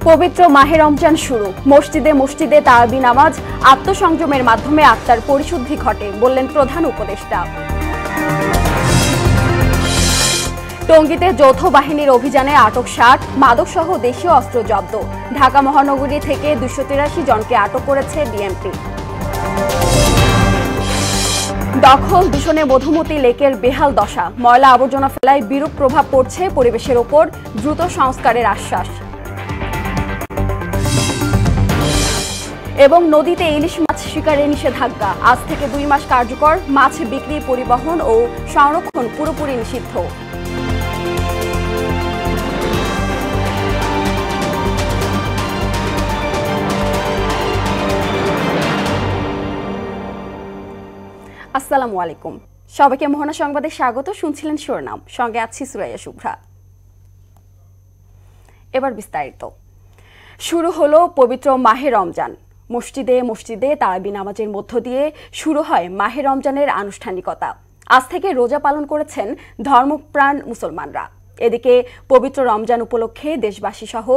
পবিত্র মাহে রমজান শুরু। মসজিদে মসজিদে তারাবি নামাজ, আত্মসংযমের মাধ্যমে আত্মার পরিশুদ্ধি ঘটে, বললেন প্রধান উপদেষ্টা। টঙ্গীতে যৌথ বাহিনীর অভিযানে আটক 60, মাদকসহ দেশীয় অস্ত্র জব্দ। ঢাকা মহানগরী থেকে 283 জনকে আটক করেছে ডিএমপি। দখল দূষণে মধুমতি লেকের বেহাল দশা, ময়লা আবর্জনা ফেলায় বিরূপ প্রভাব পড়ছে পরিবেশের ওপর, দ্রুত সংস্কারের আশ্বাস। এবং নদীতে ইলিশ মাছ শিকারে নিষেধাজ্ঞা, আজ থেকে 2 মাস কার্যকর। মাছ বিক্রি, পরিবহন ও সংরক্ষণ পুরোপুরি নিষিদ্ধ। আসসালামু আলাইকুম, সবাইকে মোহনা সংবাদে স্বাগত। শুনছিলেন শিরোনাম, সঙ্গে আছি সুরাইয়া শুভ্রা। এবার বিস্তারিত। শুরু হলো পবিত্র মাহে রমজান। মসজিদে মসজিদে তারাবি নামাজের মধ্য দিয়ে শুরু হয় মাহে রমজানের আনুষ্ঠানিকতা। আজ থেকে রোজা পালন করেছেন ধর্মপ্রাণ মুসলমানরা। এদিকে পবিত্র রমজান উপলক্ষে দেশবাসী সহ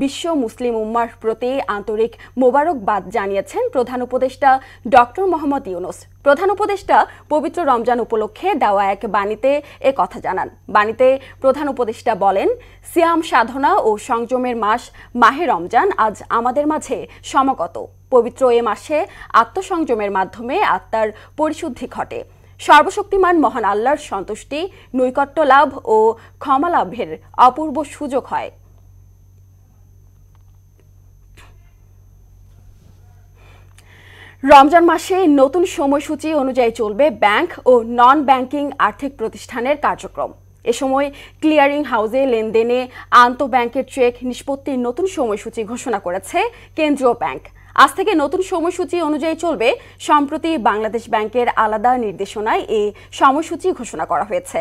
বিশ্ব মুসলিম উম্মার প্রতি আন্তরিক মোবারকবাদ জানিয়েছেন প্রধান উপদেষ্টা ডক্টর মোহাম্মদ ইউনূস। প্রধান উপদেষ্টা পবিত্র রমজান উপলক্ষে দেওয়া এক বাণীতে এ কথা জানান। বাণীতে প্রধান উপদেষ্টা বলেন, সিয়াম সাধনা ও সংযমের মাস মাহে রমজান আজ আমাদের মাঝে সমাগত। পবিত্র এ মাসে আত্মসংযমের মাধ্যমে আত্মার পরিশুদ্ধি ঘটে। সর্বশক্তিমান মহান আল্লাহর সন্তুষ্টি, নৈকট্য লাভ ও ক্ষমা লাভের অপূর্ব সুযোগ হয়। রমজান মাসে নতুন সময়সূচি অনুযায়ী চলবে ব্যাংক ও নন ব্যাংকিং আর্থিক প্রতিষ্ঠানের কার্যক্রম। এ সময় ক্লিয়ারিং হাউসে লেনদেনে আন্তঃব্যাংকের চেক নিষ্পত্তির নতুন সময়সূচি ঘোষণা করেছে কেন্দ্রীয় ব্যাংক। আজ থেকে নতুন সময়সূচি অনুযায়ী চলবে। সম্প্রতি বাংলাদেশ ব্যাংকের আলাদা নির্দেশনায় এই সময়সূচি ঘোষণা করা হয়েছে।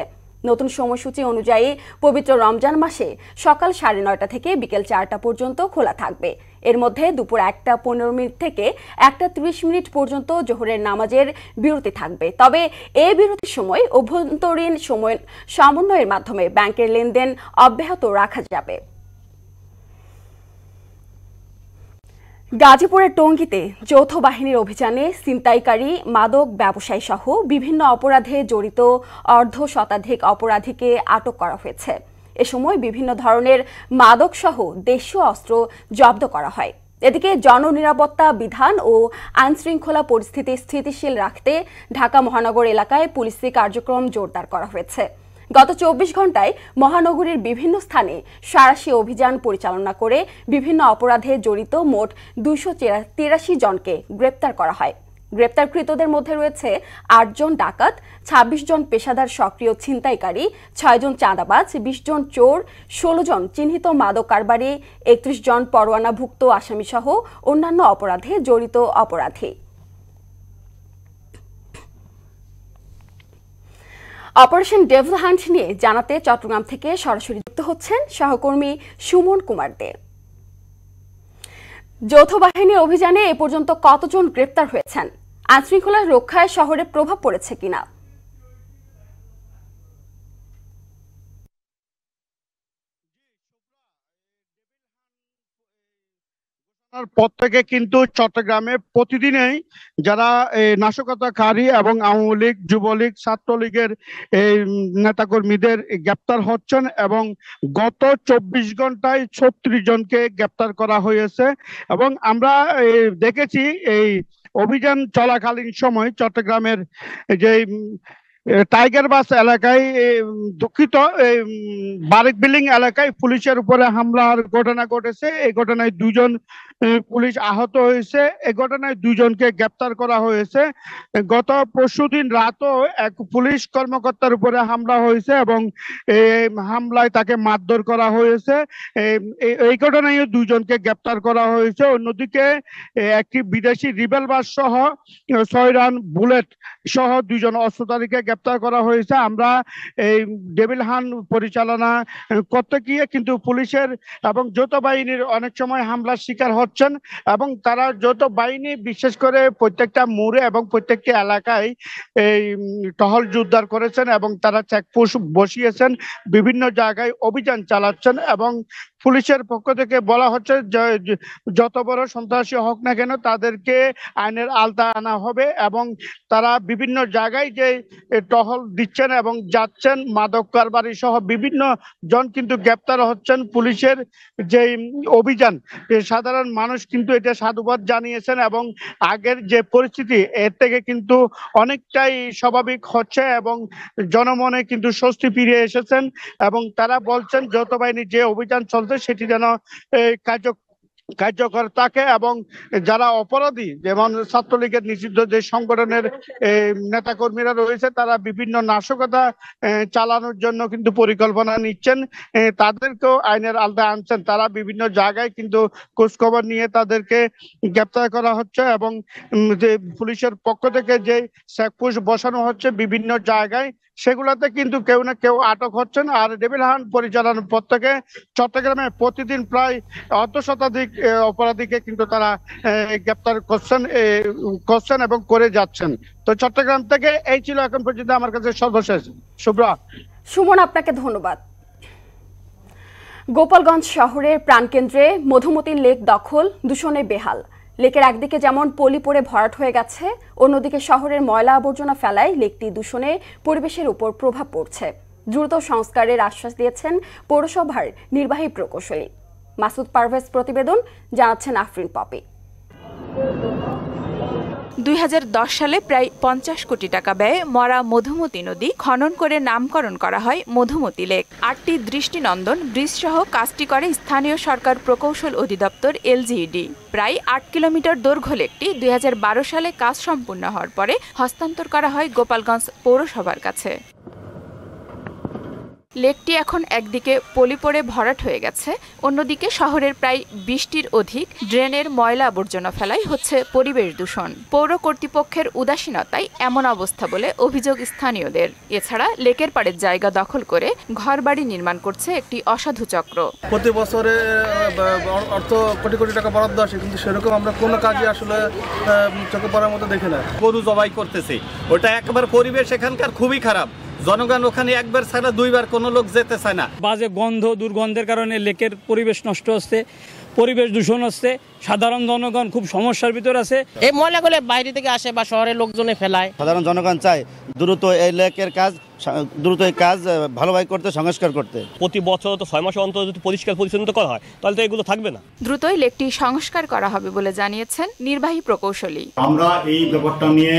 নতুন সময়সূচি অনুযায়ী পবিত্র রমজান মাসে সকাল 9:30 থেকে বিকেল 4টা পর্যন্ত খোলা থাকবে। এর মধ্যে দুপুর 1:15 থেকে 1:30 পর্যন্ত জোহরের নামাজের বিরতি থাকবে। তবে এই বিরতির সময় অভ্যন্তরীণ সময় সমন্বয়ের মাধ্যমে ব্যাংকের লেনদেন অব্যাহত রাখা যাবে। গাজীপুরের টঙ্গীতে যৌথ বাহিনীর অভিযানে ছিনতাইকারী, মাদক ব্যবসায়ী সহ বিভিন্ন অপরাধে জড়িত অর্ধশতাধিক অপরাধীকে আটক করা হয়েছে। এ সময় বিভিন্ন ধরনের মাদক সহ দেশীয় অস্ত্র জব্দ করা হয়। এদিকে জননিরাপত্তা বিধান ও আইনশৃঙ্খলা পরিস্থিতি স্থিতিশীল রাখতে ঢাকা মহানগর এলাকায় পুলিশি কার্যক্রম জোরদার করা হয়েছে। গত 24 ঘন্টায় মহানগরীর বিভিন্ন স্থানে সাঁড়াশি অভিযান পরিচালনা করে বিভিন্ন অপরাধে জড়িত মোট 283 জনকে গ্রেপ্তার করা হয়। গ্রেপ্তারকৃতদের মধ্যে রয়েছে 8 জন ডাকাত, 26 জন পেশাদার সক্রিয় ছিনতাইকারী, 6 জন চাঁদাবাজ, 20 জন চোর, 16 জন চিহ্নিত মাদক কারবারি, 31 জন পরোয়ানাভুক্ত আসামি সহ অন্যান্য অপরাধে জড়িত অপরাধী। অপারেশন ডেভিল হান্ট নিয়ে জানাতে চট্টগ্রাম থেকে সরাসরি যুক্ত হচ্ছেন সহকর্মী সুমন কুমার দে। যৌথ বাহিনীর অভিযানে এ পর্যন্ত কতজন গ্রেপ্তার হয়েছেন? আইনশৃঙ্খলা রক্ষায় শহরে প্রভাব পড়েছে কিনা? পর থেকে কিন্তু চট্টগ্রামে প্রতিদিনই যারা নাশকতাকারী এবং আওয়ামী লীগ, যুবলীগ, ছাত্রলীগের নেতাকর্মীদের গ্রেপ্তার হচ্ছেন এবং গত 24 ঘন্টায় 36 জনকে গ্রেপ্তার করা হয়েছে। এবং আমরা দেখেছি এই অভিযান চলাকালীন সময় চট্টগ্রামের যে টাইগার বাস এলাকায় দুঃখিত বারেক বিল্ডিং এলাকায় পুলিশের উপরে হামলার ঘটনা ঘটেছে। এই ঘটনায় 2 জন পুলিশ আহত হয়েছে। এই ঘটনায় 2 জনকে গ্রেপ্তার করা হয়েছে। গত পরশুদিন রাতও এক পুলিশ কর্মকর্তার উপরে হামলা হয়েছে এবং হামলায় তাকে মারধর করা হয়েছে। এই ঘটনায় 2 জনকে গ্রেপ্তার করা হয়েছে। অন্যদিকে একটি বিদেশি রিভলভার সহ 6 রান বুলেট সহ 2 জন অস্ত্রধারীকে গ্রেপ্তার করা হয়েছে। আমরা এই ডেভিল হান্ট পরিচালনা করতে গিয়ে কিন্তু পুলিশের এবং যৌথ বাহিনীর অনেক সময় হামলার শিকার হচ্ছে। হচ্ছেন এবং তারা যৌথ বাহিনী বিশেষ করে প্রত্যেকটা মোড়ে এবং প্রত্যেকটি এলাকায় এই টহল জোরদার করেছেন এবং তারা চেকপোস্ট বসিয়েছেন, বিভিন্ন জায়গায় অভিযান চালাচ্ছেন এবং পুলিশের পক্ষ থেকে বলা হচ্ছে যত বড় সন্ত্রাসী হোক না কেন তাদেরকে আইনের আওতায় আনা হবে এবং তারা বিভিন্ন জায়গায় যে টহল দিচ্ছেন এবং যাচ্ছেন, মাদক কারবারি সহ বিভিন্ন জন কিন্তু গ্রেপ্তার হচ্ছেন। পুলিশের যে অভিযান সাধারণ মানুষ কিন্তু এটা সাধুবাদ জানিয়েছেন এবং আগের যে পরিস্থিতি এর থেকে কিন্তু অনেকটাই স্বাভাবিক হচ্ছে এবং জনমনে কিন্তু স্বস্তি ফিরে এসেছেন এবং তারা বলছেন যৌথ বাহিনীর যে অভিযান চলছে সেটি যেন কার্যকর থাকে এবং যারা অপরাধী যেমন ছাত্রলীগের নিষিদ্ধ যে সংগঠনের নেতাকর্মীরা রয়েছে তারা বিভিন্ন নাশকতা চালানোর জন্য কিন্তু পরিকল্পনা নিচ্ছেন, তাদেরকেও আইনের আওতায় আনছেন। তারা বিভিন্ন জায়গায় কিন্তু খোঁজখবর নিয়ে তাদেরকে গ্রেপ্তার করা হচ্ছে এবং যে পুলিশের পক্ষ থেকে যে চেকপোস্ট বসানো হচ্ছে বিভিন্ন জায়গায় সেগুলোতে কিন্তু কেউ না কেউ আটক হচ্ছেন। আর ডেভিল হান্ট পরিচালনার পর থেকে চট্টগ্রামে প্রতিদিন প্রায় অর্ধশতাধিক অপরাধীকে কিন্তু তারা গ্রেপ্তার করছেন এবং করে যাচ্ছেন। তো চট্টগ্রাম থেকে এই ছিল এখন পর্যন্ত আমার কাছে সর্বশেষ। শুভ্রা। সুমন, আপনাকে ধন্যবাদ। গোপালগঞ্জ শহরের প্রাণকেন্দ্রে মধুমতির লেক দখল, দূষণে বেহাল। লেকের একদিকে যেমন পলি পড়ে ভরাট হয়ে গেছে, অন্যদিকে শহরের ময়লা আবর্জনা ফেলায় লেকটি দূষণে পরিবেশের উপর প্রভাব পড়ছে। দ্রুত সংস্কারের আশ্বাস দিয়েছেন পৌরসভার নির্বাহী প্রকৌশলী। মাসুদ পারভেজ প্রতিবেদন, জানাচ্ছেন আফরিন পপি। 2010 সালে প্রায় 50 কোটি টাকা ব্যয়ে মরা মধুমতি নদী খনন করে নামকরণ করা হয় মধুমতি লেক। 8টি দৃষ্টিনন্দন ব্রিজ সহ কাজটি করে স্থানীয় সরকার প্রকৌশল অধিদপ্তর এলজিইডি। প্রায় 8 কিলোমিটার দৈর্ঘ্য লেকটি 2012 সালে কাজ সম্পূর্ণ হওয়ার পরে হস্তান্তর করা হয় গোপালগঞ্জ পৌরসভার কাছে। লেকটি এখন একদিকে পলি পড়ে ভরাট হয়ে গেছে, অন্যদিকে শহরের প্রায় 20টির অধিক ড্রেনের ময়লা আবর্জনা ফেলাই হচ্ছে পরিবেশ দূষণ। পৌর কর্তৃপক্ষের উদাসীনতায় এমন অবস্থা বলে অভিযোগ স্থানীয়দের। এছাড়া লেকের পাড়ের জায়গা দখল করে ঘরবাড়ি নির্মাণ করছে একটি অসাধু চক্র। প্রতি বছরে অর্থ কোটি কোটি টাকা বরাদ্দ আসে, কিন্তু সেরকম আমরা কোনো কাজে আসলে চোখে পড়ার মতো দেখি না। গরু জবাই করতেছে, ওটা একবার পরিবেশ এখানকার খুবই খারাপ। জনগণ ওখানে একবার ছাড়া দুইবার কোনো লোক যেতে চায় না। বাজে গন্ধ, দুর্গন্ধের কারণে লেকের পরিবেশ নষ্ট হচ্ছে, পরিবেশ দূষণ হচ্ছে, সাধারণ জনগণ খুব সমস্যার ভিতর আছে। এই ময়লাগুলো বাইরে থেকে আসে বা শহরের লোকজনে ফেলায়। সাধারণ জনগণ চায় দ্রুত এই লেকের কাজ ভালোভাবে করতে, সংস্কার করতে। প্রতি বছর তো 6 মাস অন্তর যদি পরিষ্কার পরিচ্ছন্ন করা হয় তাহলে তো এগুলো থাকবে না। দ্রুতই লেকটি সংস্কার করা হবে বলে জানিয়েছেন নির্বাহী প্রকৌশলী। আমরা এই ব্যাপারটা নিয়ে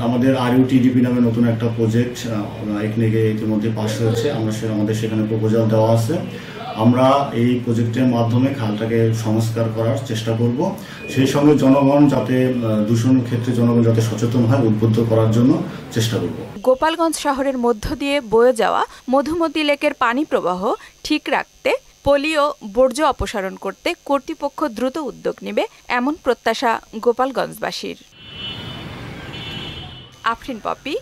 আমাদের RUTDP নামে নতুন একটা প্রজেক্ট একনেকে ইতিমধ্যে পাস হয়েছে। আমাদের সেখানে প্রপোজাল দেওয়া আছে। আমরা এই প্রজেক্টের মাধ্যমে খালটাকে সংস্কার করার চেষ্টা করব। সেই সঙ্গে জনগণ যাতে দূষণের ক্ষেত্রে জনগণ যাতে সচেতন হয়, উদ্বুদ্ধ করার জন্য চেষ্টা করব। গোপালগঞ্জ শহরের মধ্য দিয়ে বয়ে যাওয়া মধুমতি লেকের পানি প্রবাহ ঠিক রাখতে পলি ও বর্জ্য অপসারণ করতে কর্তৃপক্ষ দ্রুত উদ্যোগ নেবে, এমন প্রত্যাশা গোপালগঞ্জবাসীর। আফরিন পপি,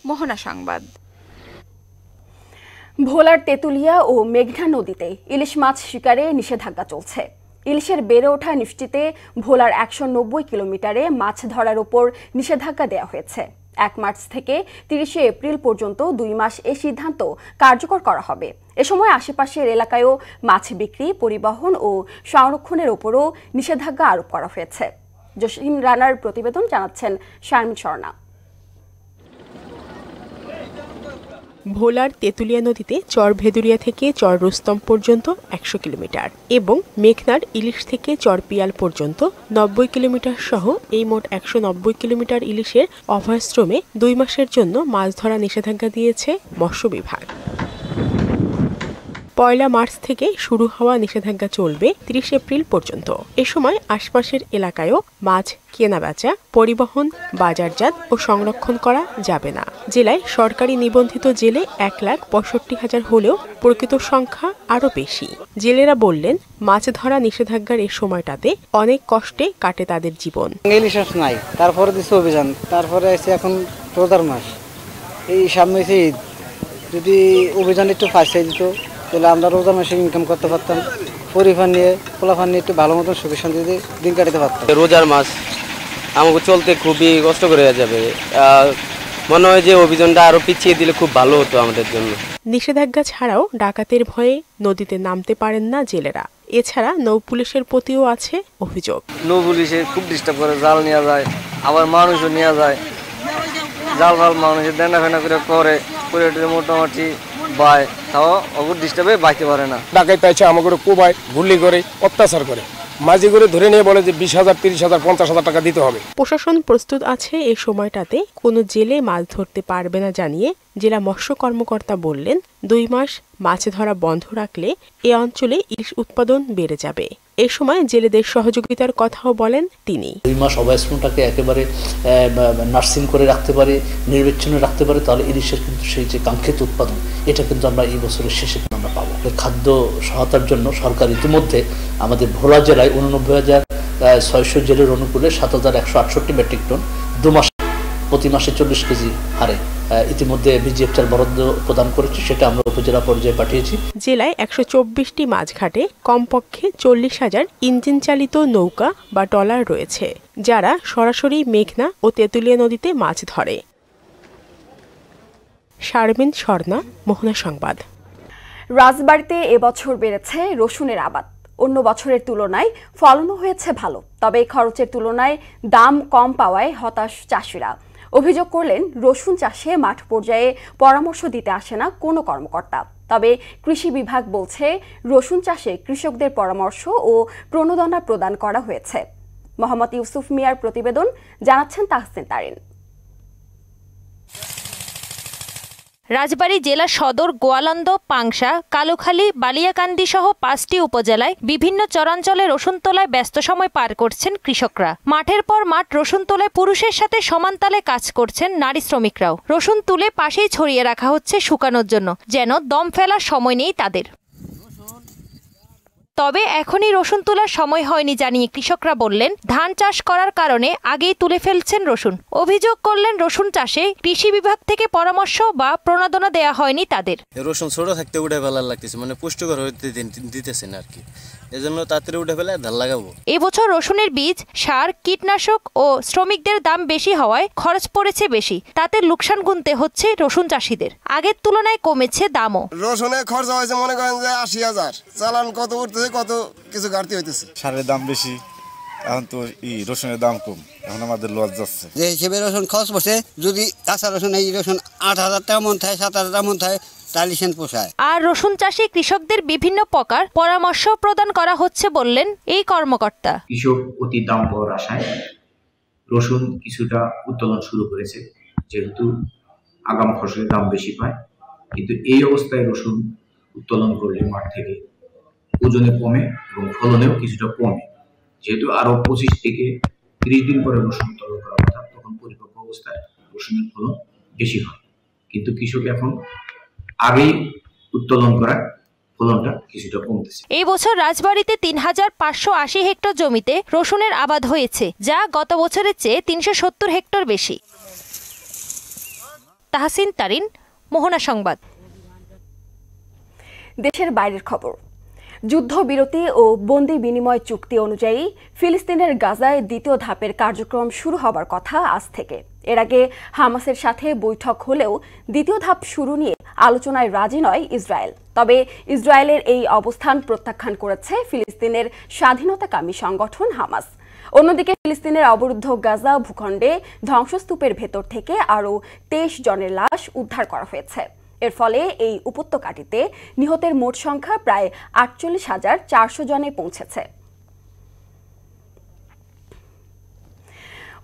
মোহনা সংবাদ। ভোলার তেঁতুলিয়া ও মেঘনা নদীতে ইলিশ মাছ শিকারে নিষেধাজ্ঞা চলছে। ইলিশের বেড়ে ওঠা নিশ্চিতে ভোলার 190 কিলোমিটারে মাছ ধরার উপর নিষেধাজ্ঞা দেওয়া হয়েছে। 1 মার্চ থেকে 30 এপ্রিল পর্যন্ত 2 মাস এই সিদ্ধান্ত কার্যকর করা হবে। এ সময় আশেপাশের এলাকায়ও মাছ বিক্রি, পরিবহন ও সংরক্ষণের উপরও নিষেধাজ্ঞা আরোপ করা হয়েছে। জসিম রানার প্রতিবেদন, জানাচ্ছেন শারমিন স্বর্ণা। ভোলার তেঁতুলিয়া নদীতে চর ভেদুরিয়া থেকে চর রুস্তম পর্যন্ত 100 কিলোমিটার এবং মেঘনার ইলিশ থেকে চর পিয়াল পর্যন্ত 90 কিলোমিটার সহ এই মোট 190 কিলোমিটার ইলিশের অভয়াশ্রমে 2 মাসের জন্য মাছ ধরা নিষেধাজ্ঞা দিয়েছে মৎস্য বিভাগ। 1 মার্চ থেকে শুরু হওয়া নিষেধাজ্ঞা চলবে 30 এপ্রিল পর্যন্ত। এ সময় আশপাশের এলাকায়ও মাছ কেনাবেচা, পরিবহন, বাজারজাত ও সংরক্ষণ করা যাবে না। জেলায় সরকারি নিবন্ধিত জেলে 1,65,000 হলেও প্রকৃত সংখ্যা আরও বেশি। জেলেরা বললেন, মাছ ধরা নিষেধাজ্ঞার এই সময়টাতে অনেক কষ্টে কাটে তাদের জীবন। ইলিশ মাছ নাই, তারপরে দিচ্ছে অভিযান, তারপরে আছে এখন রোজার মাস, এই সামনে ঈদ। যদি অভিযান একটু ফাঁসিয়ে দিত তাহলে আমরা রোজার মাসে ইনকাম করতে পারতাম, পরিবার নিয়ে পোলাপান নিয়ে একটু ভালো মতন সুখে শান্তিতে দিন কাটাতে পারতাম। রোজার মাস আমাকে চলতে খুবই কষ্ট করে যাবে, মনে হয় যে অভিযানটা আরো পিছিয়ে দিলে খুব ভালো হতো আমাদের জন্য। নিষেধাজ্ঞা ছাড়াও ডাকাতের ভয়ে নদীতে নামতে পারেন না জেলেরা। এছাড়া নৌ পুলিশের প্রতিও আছে অভিযোগ। নৌ পুলিশে খুব ডিস্টার্ব করে, জাল নেওয়া যায়, আবার মানুষও নেওয়া যায়, জাল ফাল মানুষের দেনা ফেনা করে মোটামুটি বায়, তাও অগুর ডিস্টার্বে বাইতে পারে না। ডাকাইতে আছে আমাকে কোবায়, গুলি করে, অত্যাচার করে, মাঝি করে ধরে নিয়ে বলে যে 20,000, 30,000, 50,000 টাকা দিতে হবে। প্রশাসন প্রস্তুত আছে এই সময়টাতে কোনো জেলে মাছ ধরতে পারবে না জানিয়ে জেলা মৎস্য কর্মকর্তা বললেন 2 মাস মাছ ধরা বন্ধ রাখলে এ অঞ্চলে ইলিশ উৎপাদন বেড়ে যাবে। এ সময় জেলেদের সহযোগিতার কথাও বলেন তিনি। 2 মাস অবস্থানটাকে একেবারে নার্সিং করে রাখতে পারে, নির্বিচ্ছিন্ন রাখতে পারে, তাহলে ইলিশের কিন্তু সেই যে কাঙ্ক্ষিত উৎপাদন এটা কিন্তু আমরা এই বছরের শেষে আমরা পাবো। খাদ্য সহায়তার জন্য সরকার ইতিমধ্যে আমাদের ভোলা জেলায় 89,600 জেলের অনুকূলে 7,168 মেট্রিক টন 2 মাস প্রতি মাসে 40 কেজি হারে ইতিমধ্যে বিজিএফটার বরাদ্দ প্রদান করেছে, সেটা আমরা উপজেলা পর্যায়ে পাঠিয়েছি। জেলায় 124টি মাছঘাটে কমপক্ষে 40,000 ইঞ্জিন চালিত নৌকা বা ট্রলার রয়েছে, যারা সরাসরি মেঘনা ও তেঁতুলিয়া নদীতে মাছ ধরে। শারমিন স্বর্ণা, মোহনা সংবাদ। রাজবাড়ীতে এবছর বেড়েছে রসুনের আবাদ। অন্য বছরের তুলনায় ফলনও হয়েছে ভালো, তবে খরচের তুলনায় দাম কম পাওয়ায় হতাশ চাষিরা। অভিযোগ করলেন রসুন চাষে মাঠ পর্যায়ে পরামর্শ দিতে আসে না কোনো কর্মকর্তা। তবে কৃষি বিভাগ বলছে রসুন চাষে কৃষকদের পরামর্শ ও প্রণোদনা প্রদান করা হয়েছে। মোহাম্মদ ইউসুফ মিয়ার প্রতিবেদন, জানাচ্ছেন তাহসিন তারিন। রাজবাড়ী জেলা সদর, গোয়ালন্দ, পাংশা, কালুখালী, বালিয়াকান্দি সহ 5টি উপজেলায় বিভিন্ন চরাঞ্চলে রসুন তোলায় ব্যস্ত সময় পার করছেন কৃষকরা। মাঠের পর মাঠ রসুন তোলায় পুরুষের সাথে সমান তালে কাজ করছেন নারী শ্রমিকরাও। রসুন তুলে পাশেই ছড়িয়ে রাখা হচ্ছে শুকানোর জন্য, যেন দম ফেলার সময় নেই তাদের। তবে এখনই রসুন তোলার সময় হয়নি জানিয়ে কৃষকরা বললেন ধান চাষ করার কারণে আগেই তুলে ফেলছেন রসুন। অভিযোগ করলেন রসুন চাষে কৃষি বিভাগ থেকে পরামর্শ বা প্রণোদনা দেয়া হয়নি তাদের। রসুন ছোট থাকতে উঠে ফেলার লাগতেছে, মানে পুষ্টিকর হতে দিতেছে না আর কি, এজন্য তাড়াতাড়ি উঠে ফেলে ধান লাগাবো। এবছর রসুনের বীজ, সার, কীটনাশক ও শ্রমিকদের দাম বেশি হওয়ায় খরচ পড়েছে বেশি, তাতে লোকসান গুনতে হচ্ছে রসুন চাষিদের। আগের তুলনায় কমেছে দামও। রসুনের খরচ হয়েছে মনে করেন যে 80,000, চালান কত উঠতেছে, কত কিছু ঘাটতি হইতেছে। সারের দাম বেশি, এখন তো রসুনের দাম কম, এখন আমাদের লস যাচ্ছে। যে হিসেবে রসুন খরচ বসে, যদি কাঁচা রসুন এই রসুন 8,000 টাকা মন থাকে, 7,000 টাকা মন থাকে, আর রসুন চাষে কৃষকদের বিভিন্ন প্রকার পরামর্শ প্রদান করা হচ্ছে বললেন এই কর্মকর্তা। কৃষক অতি দাম পাওয়ার আশায় রসুন কিছুটা উত্তোলন শুরু করেছে, যেহেতু আগাম ফসলের দাম বেশি পায়। কিন্তু এই অবস্থায় রসুন উত্তোলন করলে মাঠ থেকে ওজনে কমে এবং ফলনেও কিছুটা কমে, যেহেতু আরো 25 থেকে 30 দিন পরে রসুন উত্তোলন করা কথা, তখন পরিপক্ক অবস্থায় রসুনের ফলন বেশি হয়। কিন্তু কৃষক এখন আগেই উত্তোলন করার ফলনটা কিছুটা কমতেছে। এই বছর রাজবাড়ীতে 3,580 হেক্টর জমিতে রসুনের আবাদ হয়েছে, যা গত বছরের চেয়ে 370 হেক্টর বেশি। তাহসিন তারিন, মোহনা সংবাদ। দেশের বাইরের খবর। যুদ্ধবিরতি ও বন্দি বিনিময় চুক্তি অনুযায়ী ফিলিস্তিনের গাজায় দ্বিতীয় ধাপের কার্যক্রম শুরু হবার কথা আজ থেকে। এর আগে হামাসের সাথে বৈঠক হলেও দ্বিতীয় ধাপ শুরু নিয়ে আলোচনায় রাজি নয় ইসরায়েল। তবে ইসরায়েলের এই অবস্থান প্রত্যাখ্যান করেছে ফিলিস্তিনের স্বাধীনতাকামী সংগঠন হামাস। অন্যদিকে ফিলিস্তিনের অবরুদ্ধ গাজা ভূখণ্ডে ধ্বংসস্তূপের ভেতর থেকে আরও 23 জনের লাশ উদ্ধার করা হয়েছে। এর ফলে এই উপত্যকাটিতে নিহতের মোট সংখ্যা প্রায় 48,400 জনে পৌঁছেছে।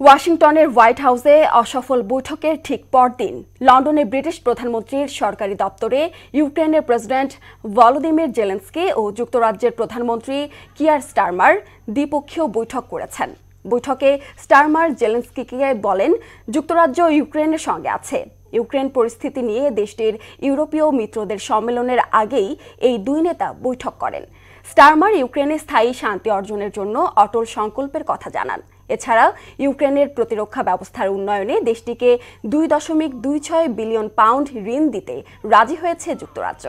ওয়াশিংটনের হোয়াইট হাউসে অসফল বৈঠকের ঠিক পরদিন লন্ডনে ব্রিটিশ প্রধানমন্ত্রীর সরকারি দপ্তরে ইউক্রেনের প্রেসিডেন্ট ভলোদিমির জেলেনস্কি ও যুক্তরাজ্যের প্রধানমন্ত্রী কিয়ার স্টারমার দ্বিপক্ষীয় বৈঠক করেছেন। বৈঠকে স্টারমার জেলেনস্কিকে বলেন, যুক্তরাজ্য ইউক্রেনের সঙ্গে আছে। ইউক্রেন পরিস্থিতি নিয়ে দেশটির ইউরোপীয় মিত্রদের সম্মেলনের আগেই এই দুই নেতা বৈঠক করেন। স্টারমার ইউক্রেনে স্থায়ী শান্তি অর্জনের জন্য অটল সংকল্পের কথা জানান। এছাড়া ইউক্রেনের প্রতিরক্ষা ব্যবস্থার উন্নয়নে দেশটিকে 2.26 বিলিয়ন পাউন্ড ঋণ দিতে রাজি হয়েছে যুক্তরাজ্য।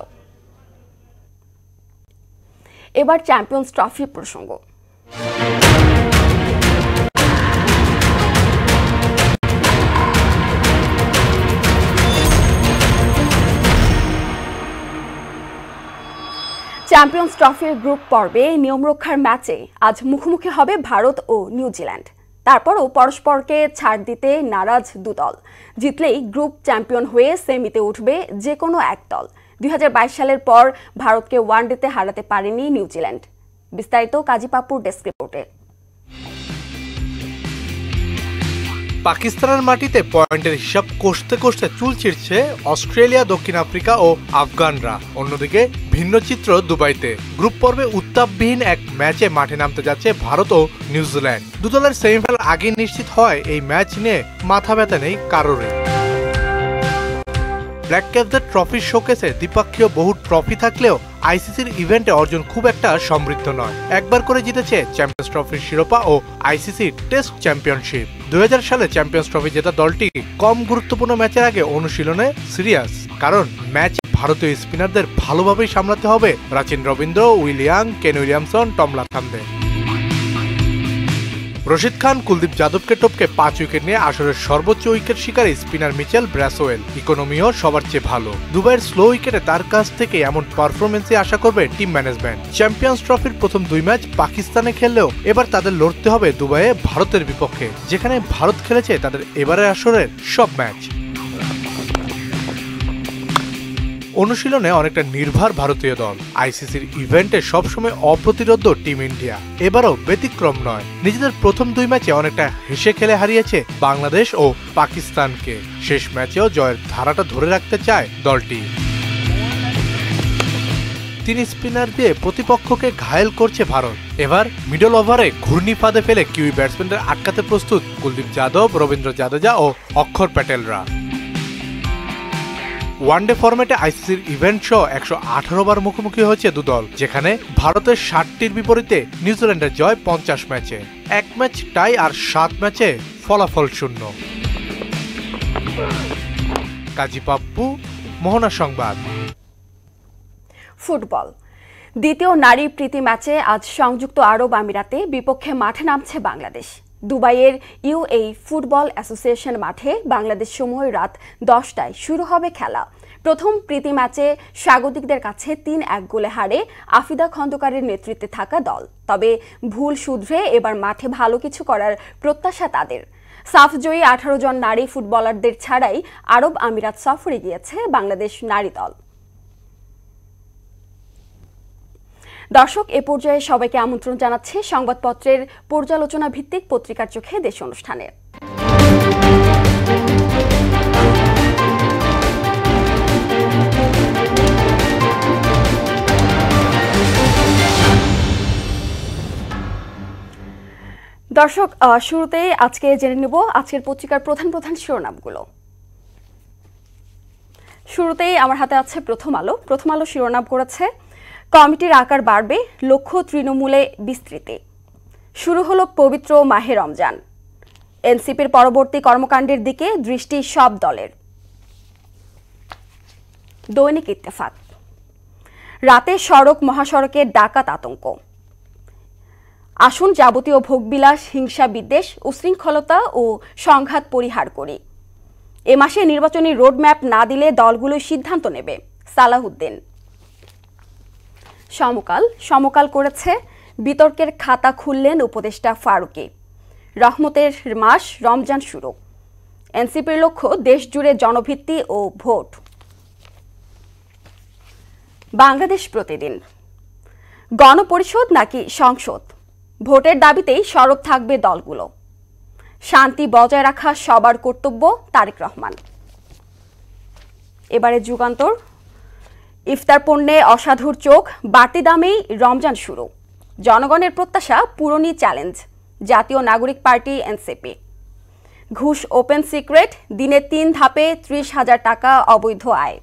এবার চ্যাম্পিয়ন্স ট্রফি প্রসঙ্গ। চ্যাম্পিয়ন্স ট্রফির গ্রুপ পর্বে নিয়মরক্ষার ম্যাচে আজ মুখোমুখি হবে ভারত ও নিউজিল্যান্ড। তারপরও পরস্পরকে ছাড় দিতে নারাজ দু দল। জিতলেই গ্রুপ চ্যাম্পিয়ন হয়ে সেমিতে উঠবে যে কোনো এক দল। 2022 সালের পর ভারতকে ওয়ানডেতে হারাতে পারেনি নিউজিল্যান্ড। বিস্তারিত কাজী পাপুর ডেস্ক রিপোর্টে। পাকিস্তানের মাটিতে পয়েন্টের হিসাব কষতে কষতে চুল ছিঁড়ছে অস্ট্রেলিয়া, দক্ষিণ আফ্রিকা ও আফগানরা। অন্যদিকে ভিন্ন চিত্র দুবাইতে। গ্রুপ পর্বে উত্তাপবিহীন এক ম্যাচে মাঠে নামতে যাচ্ছে ভারত ও নিউজিল্যান্ড। দু দলের সেমিফাইনাল আগে নিশ্চিত হয় এই ম্যাচ নিয়ে মাথা ব্যথা নেই কারোরই। ব্ল্যাক ক্যাপদের ট্রফির শোকেসে দ্বিপক্ষীয় বহু ট্রফি থাকলেও আইসিসির ইভেন্টে অর্জন খুব একটা সমৃদ্ধ নয়। একবার করে জিতেছে চ্যাম্পিয়ন্স ট্রফির শিরোপা ও আইসিসির টেস্ট চ্যাম্পিয়নশিপ। 2000 সালে চ্যাম্পিয়ন্স ট্রফি জেতা দলটি কম গুরুত্বপূর্ণ ম্যাচের আগে অনুশীলনে সিরিয়াস, কারণ ম্যাচ ভারতীয় স্পিনারদের ভালোভাবেই সামলাতে হবে Rachin Ravindra, Will Young, Kane Williamson, Tom লাথামদের। রশিদ খান, কুলদীপ যাদবকে টপকে 5 উইকেট নিয়ে আসরের সর্বোচ্চ উইকেট শিকারী স্পিনার মিচেল ব্রাসওয়েল। ইকোনমিও সবার চেয়ে ভালো। দুবাইয়ের স্লো উইকেটে তার কাছ থেকে এমন পারফরমেন্সই আশা করবে টিম ম্যানেজমেন্ট। চ্যাম্পিয়ন্স ট্রফির প্রথম 2 ম্যাচ পাকিস্তানে খেললেও এবার তাদের লড়তে হবে দুবাইয়ে ভারতের বিপক্ষে, যেখানে ভারত খেলেছে তাদের এবারের আসরের সব ম্যাচ। অনুশীলনে অনেকটা নির্ভর ভারতীয় দল। আইসিসির ইভেন্টে সবসময় অপ্রতিরোধ্য টিম ইন্ডিয়া এবারও ব্যতিক্রম নয়। নিজেদের প্রথম 2 ম্যাচে অনেকটা হেসে খেলে হারিয়েছে বাংলাদেশ ও পাকিস্তানকে। শেষ ম্যাচেও জয়ের ধারাটা ধরে রাখতে চায় দলটি। 3 স্পিনার দিয়ে প্রতিপক্ষকে ঘায়েল করছে ভারত। এবার মিডল ওভারে ঘূর্ণি ফাঁদে ফেলে কিউই ব্যাটসম্যানদের আটকাতে প্রস্তুত কুলদীপ যাদব, রবীন্দ্র জাদেজা ও অক্ষর প্যাটেলরা। ওয়ানডে ফরম্যাটে আইসিসির ইভেন্ট সহ 118 বার মুখোমুখি হয়েছে দু দল, যেখানে ভারতের 60টির বিপরীতে নিউজিল্যান্ডের জয় 50 ম্যাচে। 1 ম্যাচ টাই আর 7 ম্যাচে ফলাফল শূন্য। কাজী পাপ্পু, মোহনা সংবাদ। ফুটবল দ্বিতীয় নারী প্রীতি ম্যাচে আজ সংযুক্ত আরব আমিরাতে বিপক্ষে মাঠে নামছে বাংলাদেশ। দুবাইয়ের ইউএই ফুটবল অ্যাসোসিয়েশন মাঠে বাংলাদেশ সময় রাত 10টায় শুরু হবে খেলা। প্রথম প্রীতি ম্যাচে স্বাগতিকদের কাছে 3-1 গোলে হারে আফিদা খন্দকারের নেতৃত্বে থাকা দল। তবে ভুল শুধরে এবার মাঠে ভালো কিছু করার প্রত্যাশা তাদের। সাফজয়ী 18 জন নারী ফুটবলারদের ছাড়াই আরব আমিরাত সফরে গিয়েছে বাংলাদেশ নারী দল। দর্শক, এ পর্যায়ে সবাইকে আমন্ত্রণ জানাচ্ছি সংবাদপত্রের পর্যালোচনা ভিত্তিক পত্রিকার চোখে দেশ অনুষ্ঠানে। দর্শক, শুরুতেই আজকে জেনে নেব আজকের পত্রিকার প্রধান প্রধান শিরোনামগুলো। শুরুতেই আমার হাতে আছে প্রথম আলো। প্রথম আলো শিরোনাম করেছে কমিটির আকার বাড়বে, লক্ষ্য তৃণমূলে বিস্তৃতি। শুরু হলো পবিত্র মাহে রমজান। এনসিপির পরবর্তী কর্মকাণ্ডের দিকে দৃষ্টি সব দলের। দৈনিক ইত্তেফাক, রাতে সড়ক মহাসড়কের ডাকাত আতঙ্ক। আসুন যাবতীয় ভোগবিলাস, হিংসা, বিদ্বেষ, উশৃঙ্খলতা ও সংঘাত পরিহার করি। এ মাসে নির্বাচনী রোডম্যাপ না দিলে দলগুলো সিদ্ধান্ত নেবে, সালাহুদ্দিন। সমকাল করেছে বিতর্কের খাতা খুললেন উপদেষ্টা ফারুকী। রহমতের মাস রমজান শুরু। এনসিপির লক্ষ্য দেশ জুড়ে জনভিত্তি ও ভোট। বাংলাদেশ প্রতিদিন, গণপরিষদ নাকি সংসদ, ভোটের দাবিতেই সরব থাকবে দলগুলো। শান্তি বজায় রাখা সবার কর্তব্য, তারেক রহমান। এবারে যুগান্তর, ইফতার পণ্যে অসাধুর চোখ, বাড়তি দামেই রমজান শুরু। জনগণের প্রত্যাশা পূরণই চ্যালেঞ্জ, জাতীয় নাগরিক পার্টি এনসিপি। ঘুষ ওপেন সিক্রেট, দিনে 3 ধাপে 30,000 টাকা অবৈধ আয়।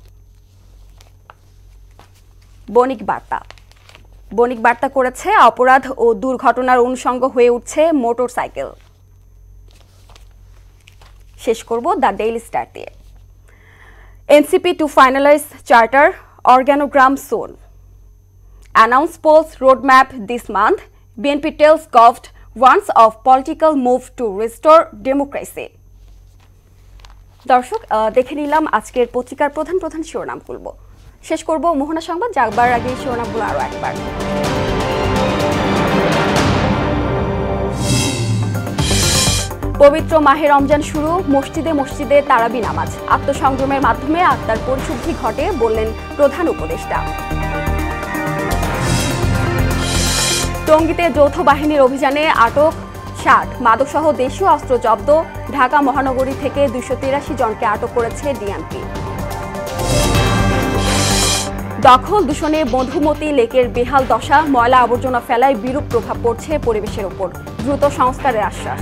বণিক বার্তা করেছে অপরাধ ও দুর্ঘটনার অনুষঙ্গ হয়ে উঠছে মোটরসাইকেল। শেষ করব দ্য ডেইলি স্টার দিয়ে। NCP to finalise charter organogram soon. Announce polls roadmap this month. BNP tells Govt warns of political move to restore democracy. দর্শক দেখে নিলাম আজকের পত্রিকার প্রধান শিরোনামগুলো। শেষ করব মোহনা সংবাদ যাবার আগে শিরোনামগুলো আরো একবার। পবিত্র মাহে রমজান শুরু, মসজিদে মসজিদে তারাবি নামাজ, আত্মসংযমের মাধ্যমে আত্মার পরিশুদ্ধি ঘটে বললেন প্রধান উপদেষ্টা। টঙ্গীতে যৌথ বাহিনীর অভিযানে আটক 60, মাদকসহ দেশীয় অস্ত্র জব্দ। ঢাকা মহানগরী থেকে 283 জনকে আটক করেছে ডিএমপি। দখল দূষণে মধুমতি লেকের বেহাল দশা, ময়লা আবর্জনা ফেলায় বিরূপ প্রভাব পড়ছে পরিবেশের উপর, দ্রুত সংস্কারের আশ্বাস।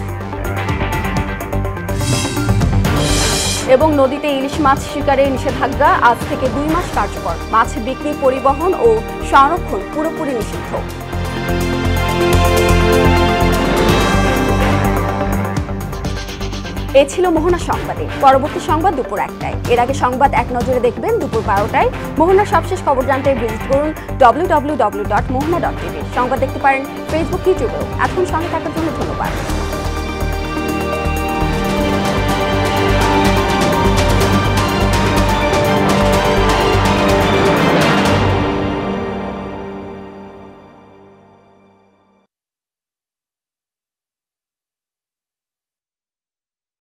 এবং নদীতে ইলিশ মাছ শিকারের নিষেধাজ্ঞা আজ থেকে 2 মাস কার্যকর, মাছ বিক্রি, পরিবহন ও সংরক্ষণ পুরোপুরি নিষিদ্ধ। এ ছিল মোহনা সংবাদে। পরবর্তী সংবাদ দুপুর 1টায়। এর আগে সংবাদ এক নজরে দেখবেন দুপুর 12টায়। মোহনার সবশেষ খবর জানতে ভিজিট করুন www.mohana.tv। সংবাদ দেখতে পারেন ফেসবুক, ইউটিউবেও। এখন সঙ্গে থাকার জন্য ধন্যবাদ।